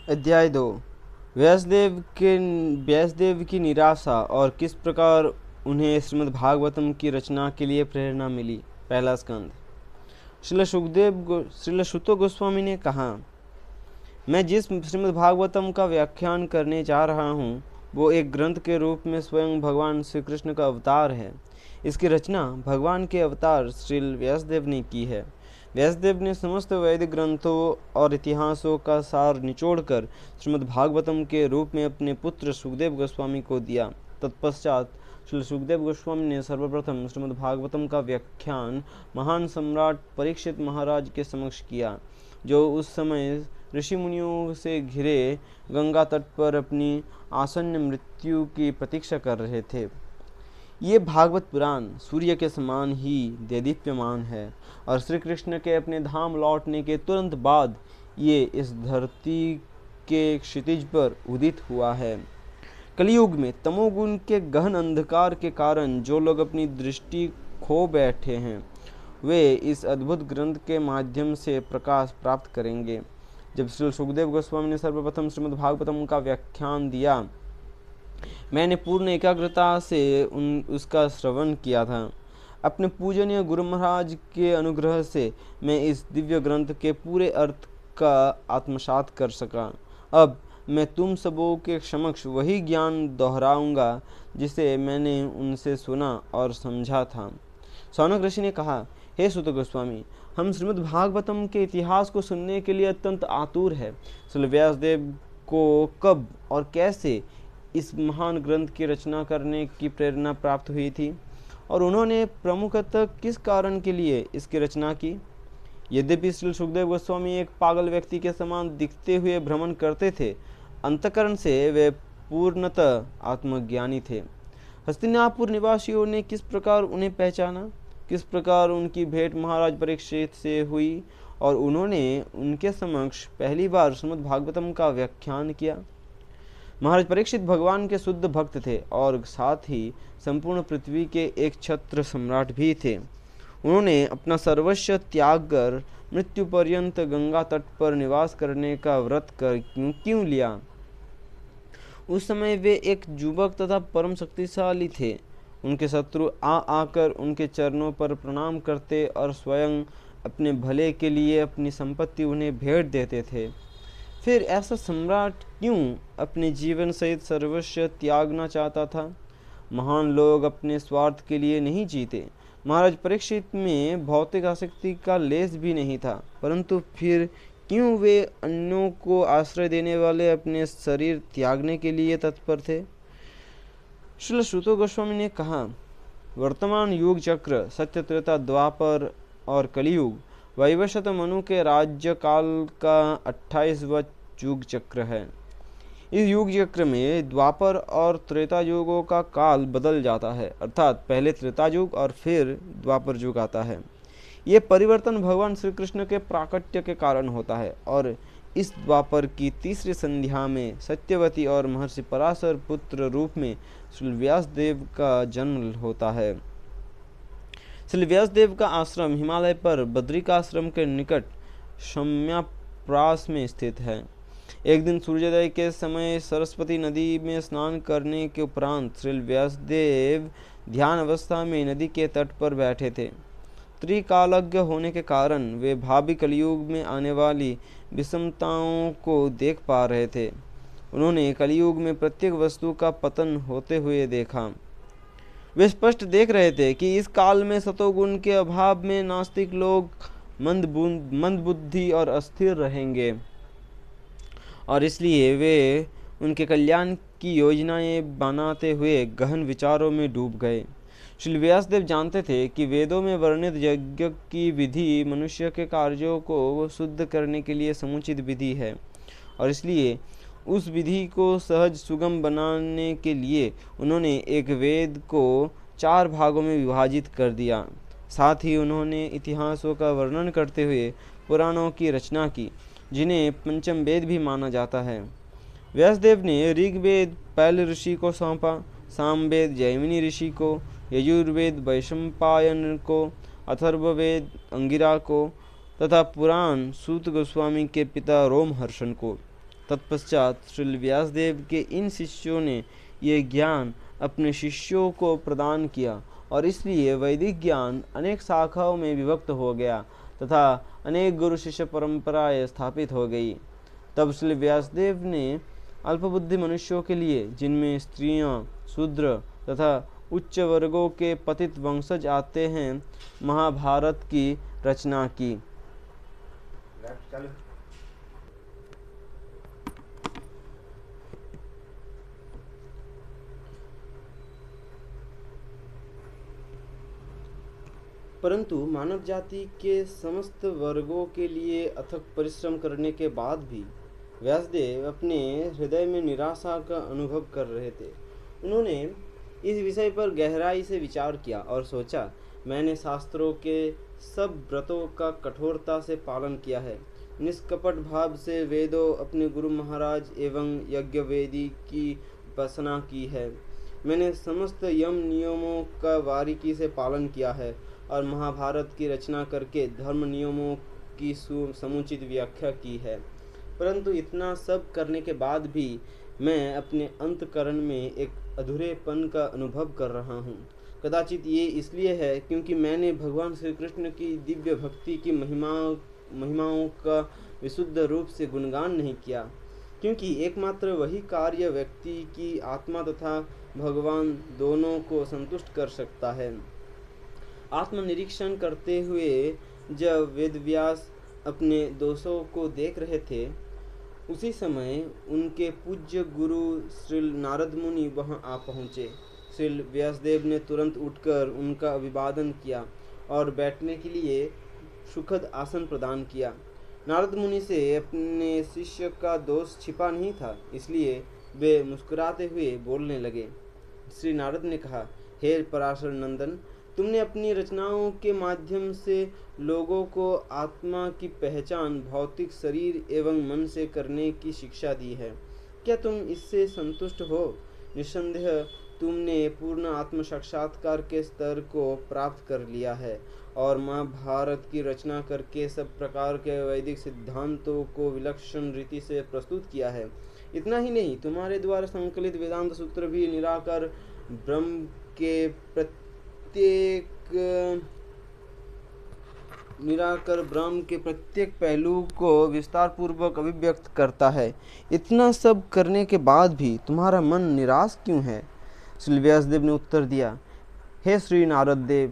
अध्याय 2। व्यासदेव की निराशा और किस प्रकार उन्हें श्रीमद् भागवतम की रचना के लिए प्रेरणा मिली। पहला स्कंद। श्रील सुत गोस्वामी ने कहा, मैं जिस श्रीमद् भागवतम का व्याख्यान करने जा रहा हूँ वो एक ग्रंथ के रूप में स्वयं भगवान श्री कृष्ण का अवतार है। इसकी रचना भगवान के अवतार श्रील व्यासदेव ने की है। व्यासदेव ने समस्त वैदिक ग्रंथों और इतिहासों का सार निचोड़कर श्रीमद् भागवतम के रूप में अपने पुत्र सुखदेव गोस्वामी को दिया। तत्पश्चात श्री सुखदेव गोस्वामी ने सर्वप्रथम श्रीमद् भागवतम का व्याख्यान महान सम्राट परीक्षित महाराज के समक्ष किया, जो उस समय ऋषि मुनियों से घिरे गंगा तट पर अपनी आसन्न मृत्यु की प्रतीक्षा कर रहे थे। ये भागवत पुराण सूर्य के समान ही देदीप्यमान है और श्री कृष्ण के अपने धाम लौटने के तुरंत बाद ये इस धरती के क्षितिज पर उदित हुआ है। कलयुग में तमोगुण के गहन अंधकार के कारण जो लोग अपनी दृष्टि खो बैठे हैं वे इस अद्भुत ग्रंथ के माध्यम से प्रकाश प्राप्त करेंगे। जब श्री सुखदेव गोस्वामी ने सर्वप्रथम श्रीमद् भागवतम का व्याख्यान दिया, मैंने पूर्ण एकाग्रता से उसका श्रवण किया था। अपने पूजनीय गुरु महाराज के अनुग्रह से मैं इस दिव्य ग्रंथ के पूरे अर्थ का आत्मसात कर सका। अब मैं तुम सबों के समक्ष वही ज्ञान दोहराऊंगा जिसे मैंने उनसे सुना और समझा था। सौनक ऋषि ने कहा, हे सुत गोस्वामी, हम श्रीमद् भागवतम के इतिहास को सुनने के लिए अत्यंत आतुर है। श्री व्यासदेव को कब और कैसे इस महान ग्रंथ की रचना करने की प्रेरणा प्राप्त हुई थी और उन्होंने प्रमुखतः किस कारण के लिए इसकी रचना की। यद्यपि श्री सुखदेव गोस्वामी एक पागल व्यक्ति के समान दिखते हुए भ्रमण करते थे, अंतःकरण से वे पूर्णतः आत्मज्ञानी थे। हस्तिनापुर निवासियों ने किस प्रकार उन्हें पहचाना, किस प्रकार उनकी भेंट महाराज परीक्षित से हुई और उन्होंने उनके समक्ष पहली बार श्रीमद् भागवतम का व्याख्यान किया। महाराज परीक्षित भगवान के शुद्ध भक्त थे और साथ ही संपूर्ण पृथ्वी के एक छत्र सम्राट भी थे। उन्होंने अपना सर्वस्व त्याग कर मृत्यु पर्यंत गंगा तट पर निवास करने का व्रत कर क्यों लिया। उस समय वे एक युवक तथा परम शक्तिशाली थे। उनके शत्रु आकर उनके चरणों पर प्रणाम करते और स्वयं अपने भले के लिए अपनी संपत्ति उन्हें भेंट देते थे। फिर ऐसा सम्राट क्यों अपने जीवन सहित सर्वस्व त्यागना चाहता था। महान लोग अपने स्वार्थ के लिए नहीं जीते। महाराज परीक्षित में भौतिक आसक्ति का लेस भी नहीं था, परंतु फिर क्यों वे अन्यों को आश्रय देने वाले अपने शरीर त्यागने के लिए तत्पर थे। श्रील सुत गोस्वामी ने कहा, वर्तमान युग चक्र सत्य त्रेता द्वापर और कलियुग वैवस्वत मनु के राज्य काल का 28वां युग चक्र है। इस युग चक्र में द्वापर और त्रेता युगों का काल बदल जाता है, अर्थात पहले त्रेता युग और फिर द्वापर युग आता है। ये परिवर्तन भगवान श्री कृष्ण के प्राकट्य के कारण होता है और इस द्वापर की तीसरी संध्या में सत्यवती और महर्षि पराशर पुत्र रूप में श्री व्यासदेव का जन्म होता है। श्री व्यासदेव का आश्रम हिमालय पर बद्रिकाश्रम के निकट शम्याप्रास में स्थित है। एक दिन सूर्योदय के समय सरस्वती नदी में स्नान करने के उपरांत श्री व्यासदेव ध्यान अवस्था में नदी के तट पर बैठे थे। त्रिकालज्ञ होने के कारण वे भावी कलयुग में आने वाली विषमताओं को देख पा रहे थे। उन्होंने कलयुग में प्रत्येक वस्तु का पतन होते हुए देखा। वे स्पष्ट देख रहे थे कि इस काल में सतोगुण के अभाव में नास्तिक लोग मंद बुद्धि और अस्थिर रहेंगे और इसलिए वे उनके कल्याण की योजनाएं बनाते हुए गहन विचारों में डूब गए। श्री व्यासदेव जानते थे कि वेदों में वर्णित यज्ञ की विधि मनुष्य के कार्यों को शुद्ध करने के लिए समुचित विधि है और इसलिए उस विधि को सहज सुगम बनाने के लिए उन्होंने एक वेद को 4 भागों में विभाजित कर दिया। साथ ही उन्होंने इतिहासों का वर्णन करते हुए पुराणों की रचना की, जिन्हें पंचम वेद भी माना जाता है। व्यासदेव ने ऋग्वेद पैल ऋषि को सौंपा, सामवेद जैमिनी ऋषि को, यजुर्वेद वैशंपायन को, अथर्ववेद अंगिरा को तथा पुराण सूत गोस्वामी के पिता रोमहर्षण को। तत्पश्चात श्री व्यासदेव के इन शिष्यों ने ये ज्ञान अपने शिष्यों को प्रदान किया और इसलिए वैदिक ज्ञान अनेक शाखाओं में विभक्त हो गया तथा अनेक गुरु शिष्य परंपराएं स्थापित हो गई। तब श्री व्यासदेव ने अल्पबुद्धि मनुष्यों के लिए, जिनमें स्त्रियां, शूद्र तथा उच्च वर्गों के पतित वंशज आते हैं, महाभारत की रचना की। परंतु मानव जाति के समस्त वर्गों के लिए अथक परिश्रम करने के बाद भी व्यासदेव अपने हृदय में निराशा का अनुभव कर रहे थे। उन्होंने इस विषय पर गहराई से विचार किया और सोचा, मैंने शास्त्रों के सब व्रतों का कठोरता से पालन किया है, निष्कपट भाव से वेदों, अपने गुरु महाराज एवं यज्ञवेदी की उपासना की है। मैंने समस्त यम नियमों का बारीकी से पालन किया है और महाभारत की रचना करके धर्म नियमों की समुचित व्याख्या की है। परंतु इतना सब करने के बाद भी मैं अपने अंतकरण में एक अधूरेपन का अनुभव कर रहा हूँ। कदाचित ये इसलिए है क्योंकि मैंने भगवान श्री कृष्ण की दिव्य भक्ति की महिमाओं का विशुद्ध रूप से गुणगान नहीं किया, क्योंकि एकमात्र वही कार्य व्यक्ति की आत्मा तथा भगवान दोनों को संतुष्ट कर सकता है। आत्मनिरीक्षण करते हुए जब वेदव्यास अपने दोषों को देख रहे थे, उसी समय उनके पूज्य गुरु श्री नारद मुनि वहां आ पहुँचे। श्री व्यासदेव ने तुरंत उठकर उनका अभिवादन किया और बैठने के लिए सुखद आसन प्रदान किया। नारद मुनि से अपने शिष्य का दोष छिपा नहीं था, इसलिए वे मुस्कुराते हुए बोलने लगे। श्री नारद ने कहा, हे पराशर नंदन, तुमने अपनी रचनाओं के माध्यम से लोगों को आत्मा की पहचान भौतिक शरीर एवं मन से करने की शिक्षा दी है। क्या तुम इससे संतुष्ट हो? निस्संदेह तुमने पूर्ण आत्म साक्षात्कार के स्तर को प्राप्त कर लिया है और महाभारत की रचना करके सब प्रकार के वैदिक सिद्धांतों को विलक्षण रीति से प्रस्तुत किया है। इतना ही नहीं, तुम्हारे द्वारा संकलित वेदांत सूत्र भी निराकार ब्रह्म के प्रत्येक पहलू को विस्तार पूर्वक अभिव्यक्त करता है। इतना सब करने के बाद भी तुम्हारा मन निराश क्यों है? श्री व्यासदेव ने उत्तर दिया, हे श्री नारद देव,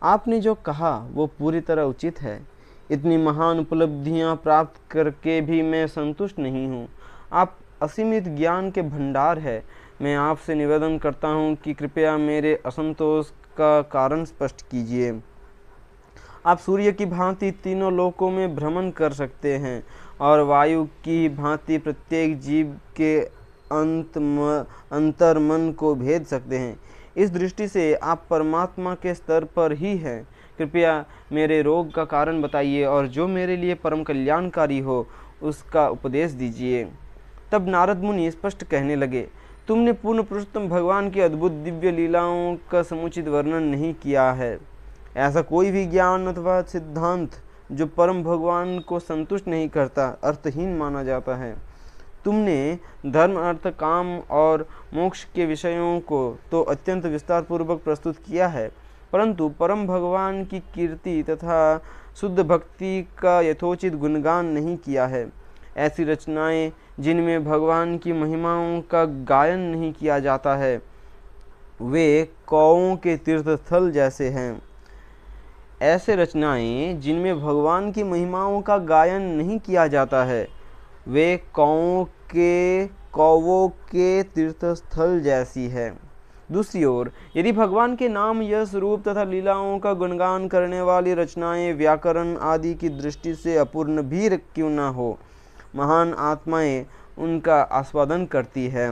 आपने जो कहा वो पूरी तरह उचित है। इतनी महान उपलब्धियां प्राप्त करके भी मैं संतुष्ट नहीं हूँ। आप असीमित ज्ञान के भंडार है। मैं आपसे निवेदन करता हूँ कि कृपया मेरे असंतोष का कारण स्पष्ट कीजिए। आप सूर्य की भांति तीनों लोकों में भ्रमण कर सकते हैं और वायु की भांति प्रत्येक जीव के अंतर मन को भेद सकते हैं। इस दृष्टि से आप परमात्मा के स्तर पर ही हैं। कृपया मेरे रोग का कारण बताइए और जो मेरे लिए परम कल्याणकारी हो उसका उपदेश दीजिए। तब नारद मुनि स्पष्ट कहने लगे, तुमने पूर्ण पुरुषोत्तम भगवान की अद्भुत दिव्य लीलाओं का समुचित वर्णन नहीं किया है। ऐसा कोई भी ज्ञान अथवा सिद्धांत जो परम भगवान को संतुष्ट नहीं करता अर्थहीन माना जाता है। तुमने धर्म, अर्थ, काम और मोक्ष के विषयों को तो अत्यंत विस्तार पूर्वक प्रस्तुत किया है, परंतु परम भगवान की कीर्ति तथा शुद्ध भक्ति का यथोचित गुणगान नहीं किया है। ऐसी रचनाएं जिनमें भगवान की महिमाओं का गायन नहीं किया जाता है, वे कौओं के तीर्थस्थल जैसे हैं। ऐसे रचनाएं जिनमें भगवान की महिमाओं का गायन नहीं किया जाता है, वे कौओं के तीर्थस्थल जैसी है। दूसरी ओर यदि भगवान के नाम, यश, रूप तथा लीलाओं का गुणगान करने वाली रचनाएं व्याकरण आदि की दृष्टि से अपूर्ण भी क्यों न हो, महान आत्माएं उनका आस्वादन करती है।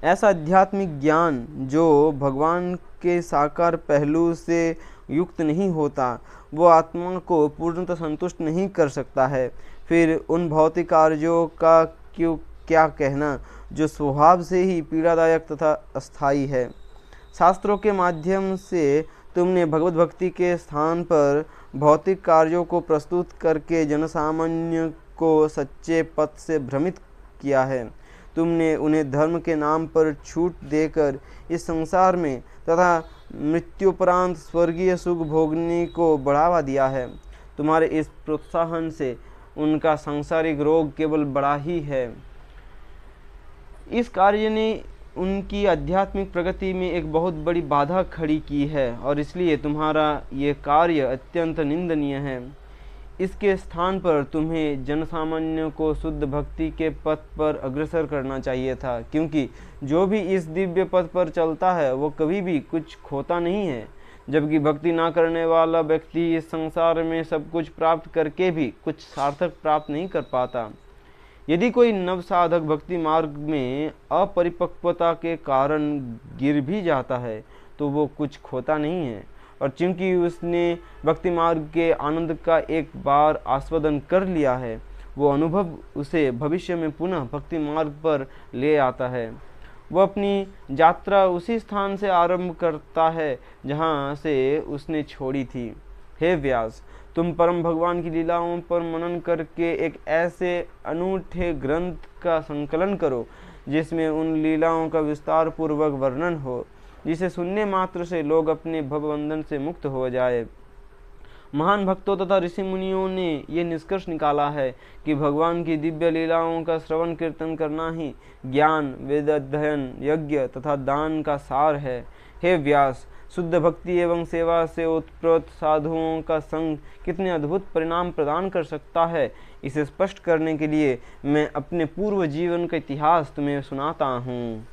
ऐसा आध्यात्मिक ज्ञान जो भगवान के साकार पहलू से युक्त नहीं होता, वो आत्मा को पूर्णतः संतुष्ट नहीं कर सकता है। फिर उन भौतिक कार्यों का क्या कहना जो स्वभाव से ही पीड़ादायक तथा अस्थायी है। शास्त्रों के माध्यम से तुमने भगवत भक्ति के स्थान पर भौतिक कार्यों को प्रस्तुत करके जनसामान्य को सच्चे पथ से भ्रमित किया है। तुमने उन्हें धर्म के नाम पर छूट देकर इस संसार में तथा मृत्युपरांत स्वर्गीय सुख भोगने को बढ़ावा दिया है। तुम्हारे इस प्रोत्साहन से उनका सांसारिक रोग केवल बढ़ा ही है। इस कार्य ने उनकी आध्यात्मिक प्रगति में एक बहुत बड़ी बाधा खड़ी की है और इसलिए तुम्हारा ये कार्य अत्यंत निंदनीय है। इसके स्थान पर तुम्हें जनसामान्य को शुद्ध भक्ति के पथ पर अग्रसर करना चाहिए था, क्योंकि जो भी इस दिव्य पथ पर चलता है वो कभी भी कुछ खोता नहीं है, जबकि भक्ति ना करने वाला व्यक्ति इस संसार में सब कुछ प्राप्त करके भी कुछ सार्थक प्राप्त नहीं कर पाता। यदि कोई नव साधक भक्ति मार्ग में अपरिपक्वता के कारण गिर भी जाता है तो वो कुछ खोता नहीं है, और चूंकि उसने भक्ति मार्ग के आनंद का एक बार आस्वादन कर लिया है, वो अनुभव उसे भविष्य में पुनः भक्ति मार्ग पर ले आता है। वह अपनी यात्रा उसी स्थान से आरंभ करता है जहाँ से उसने छोड़ी थी। हे व्यास, तुम परम भगवान की लीलाओं पर मनन करके एक ऐसे अनूठे ग्रंथ का संकलन करो जिसमें उन लीलाओं का विस्तार पूर्वक वर्णन हो, जिसे सुनने मात्र से लोग अपने भवबंधन से मुक्त हो जाए। महान भक्तों तथा ऋषि मुनियों ने ये निष्कर्ष निकाला है कि भगवान की दिव्य लीलाओं का श्रवण कीर्तन करना ही ज्ञान, वेद अध्ययन, यज्ञ तथा दान का सार है। हे व्यास, शुद्ध भक्ति एवं सेवा से उत्प्रोत साधुओं का संग कितने अद्भुत परिणाम प्रदान कर सकता है, इसे स्पष्ट करने के लिए मैं अपने पूर्व जीवन का इतिहास तुम्हें सुनाता हूँ।